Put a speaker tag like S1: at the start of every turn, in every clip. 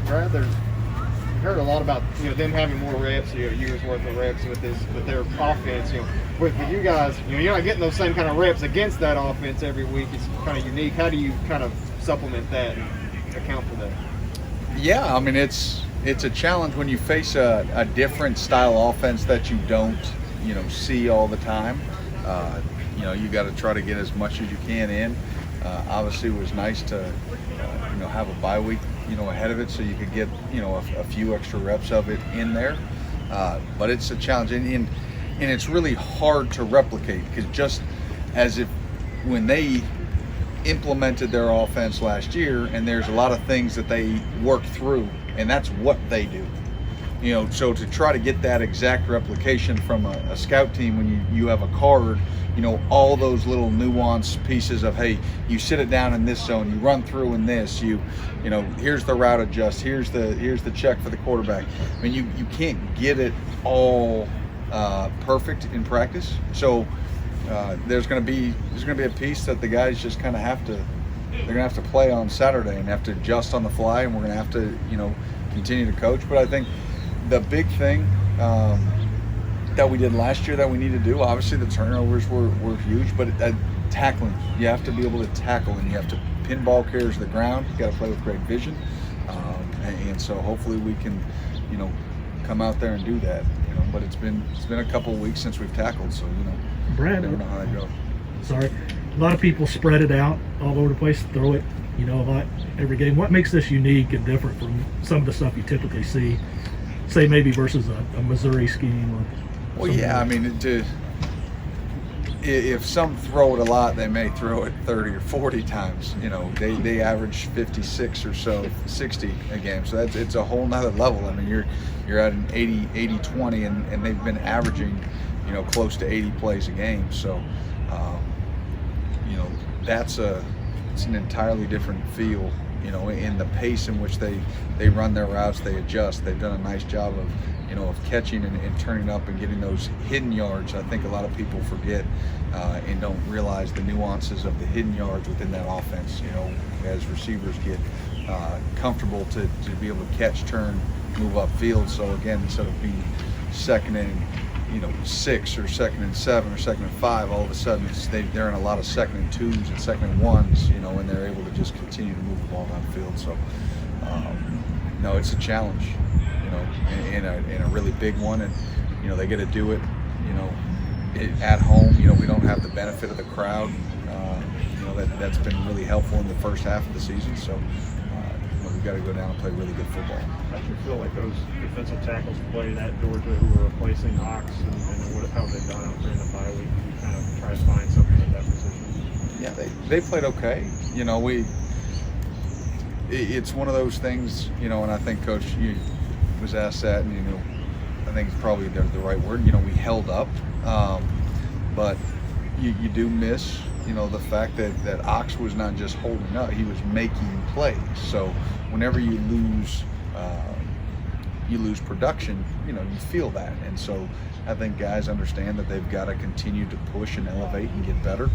S1: Brad, there's heard a lot about them having more reps, years worth of reps with their offense. With you guys, you're not getting those same kind of reps against that offense every week. It's kind of unique. How do you kind of supplement that and account for that?
S2: Yeah, I mean it's a challenge when you face a different style offense that you don't see all the time. You got to try to get as much as you can in. Obviously, it was nice to have a bye week ahead of it, so you could get a few extra reps of it in there. But it's a challenge, and it's really hard to replicate, because just as if when they implemented their offense last year, and there's a lot of things that they work through, and that's what they do. So to try to get that exact replication from a scout team when you have a card, all those little nuanced pieces of, hey, you sit it down in this zone, you run through in this, here's the route adjust, here's the check for the quarterback. I mean, you can't get it all perfect in practice. So there's going to be a piece that the guys just kind of they're going to have to play on Saturday and have to adjust on the fly, and we're going to have to continue to coach. But I think the big thing that we did last year that we need to do, obviously the turnovers were huge, but tackling, you have to be able to tackle, and you have to pin ball carriers to the ground. You got to play with great vision, and so hopefully we can come out there and do that. But it's been a couple of weeks since we've tackled, so
S3: Brad,
S2: never know how that goes.
S3: Sorry, a lot of people spread it out all over the place, throw it a lot every game. What makes this unique and different from some of the stuff you typically see, say maybe versus a Missouri scheme? Or
S2: well, yeah, I mean, if some throw it a lot, they may throw it 30 or 40 times. They average 56 or so, 60 a game. So it's a whole nother level. I mean, you're at an 80-20, and they've been averaging, close to 80 plays a game. So, it's an entirely different feel. In the pace in which they run their routes, they adjust. They've done a nice job of catching and turning up and getting those hidden yards. I think a lot of people forget and don't realize the nuances of the hidden yards within that offense. As receivers get comfortable to be able to catch, turn, move upfield. So again, instead of being second and 6 or second and 7 or second and 5, all of a sudden they're in a lot of second and 2s and second and 1s, and they're able to just continue to move the ball downfield. So no, it's a challenge, and a really big one, and they get to do it, at home. We don't have the benefit of the crowd. That's been really helpful in the first half of the season. So we've got to go down and play really good football.
S4: How do you feel like those defensive tackles played at Georgia, who were replacing Hawks, and how have they done out there in the bye week? You kind of try to find something at that position.
S2: Yeah, they played okay. It's one of those things, and I think Coach was asked that, and I think it's probably the right word. We held up, but you do miss, the fact that Ox was not just holding up; he was making plays. So whenever you lose production, you feel that, and so I think guys understand that they've got to continue to push and elevate and get better.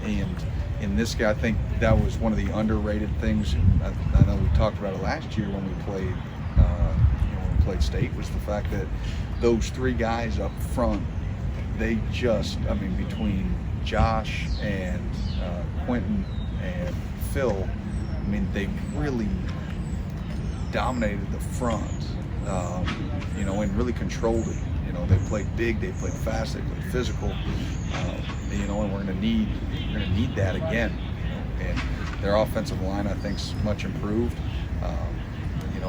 S2: And in this guy, I think that was one of the underrated things. I know we talked about it last year when we played. Played State, was the fact that those three guys up front, they just, between Josh and Quentin and Phil, they really dominated the front, and really controlled it. They played big, they played fast, they played physical, and we're going to need that again. And their offensive line, I think, is much improved.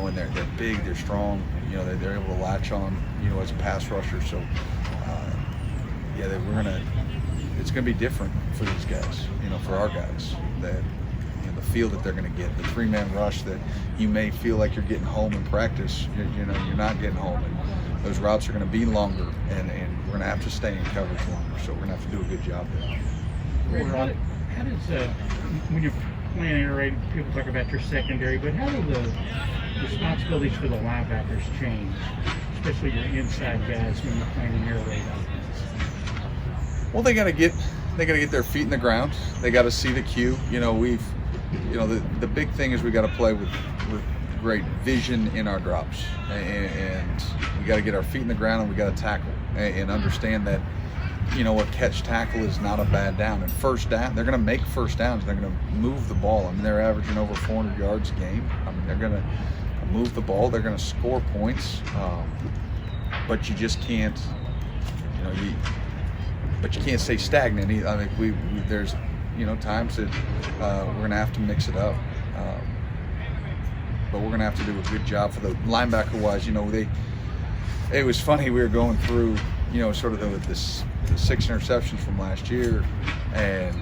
S2: And they're big, they're strong. They're able to latch on, as a pass rusher. So, it's gonna be different for these guys. For our guys, that the feel that they're gonna get, the 3-man rush that you may feel like you're getting home in practice. You're not getting home, and those routes are gonna be longer, and we're gonna have to stay in coverage longer. So we're gonna have to do a good job there.
S5: How does when you're playing air raid, people talk about your secondary, but how do the responsibilities for the linebackers change, especially your inside guys when you're playing an air raid offense?
S2: Well, they got to get their feet in the ground. They got to see the cue. The big thing is we got to play with great vision in our drops, and we got to get our feet in the ground and we got to tackle and understand that, you know, a catch tackle is not a bad down. And first down, they're going to make first downs. They're going to move the ball. I mean, they're averaging over 400 yards a game. I mean, they're going to move the ball. They're going to score points. But you just can't, you know, but you can't stay stagnant. I mean, there's, you know, times that we're going to have to mix it up. But we're going to have to do a good job for the linebacker-wise. You know, it was funny. We were going through, you know, sort of the 6 interceptions from last year, and,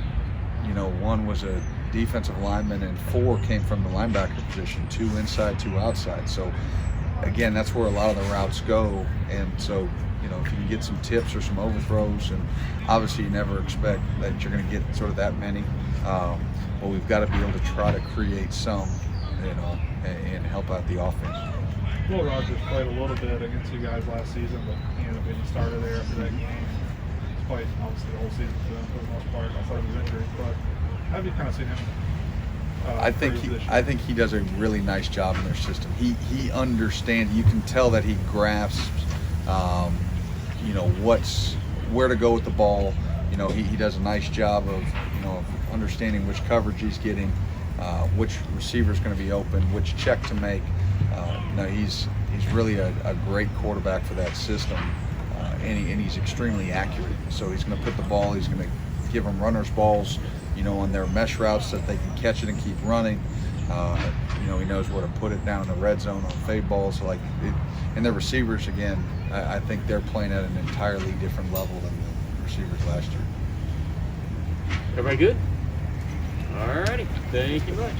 S2: you know, 1 was a defensive lineman and 4 came from the linebacker position, 2 inside, 2 outside. So, again, that's where a lot of the routes go. And so, you know, if you can get some tips or some overthrows, and obviously you never expect that you're going to get sort of that many, but we've got to be able to try to create some, you know, and help out the offense.
S6: Will Rogers played a little bit against you guys last season, but he ended up being the starter there after that game. He's played obviously the whole season for them for the most part, outside of his injury. But how have you kind of seen him?
S2: I think he does a really nice job in their system. He understands. You can tell that he grasps, you know, where to go with the ball. You know, he does a nice job of, you know, of understanding which coverage he's getting, which receiver's going to be open, which check to make. You know, he's really a great quarterback for that system, and he's extremely accurate. So he's going to put the ball. He's going to give them runners balls, you know, on their mesh routes so that they can catch it and keep running. You know, he knows where to put it down in the red zone on fade balls. So and their receivers, again, I think they're playing at an entirely different level than the receivers last year.
S7: Everybody good? All righty. Thank you much.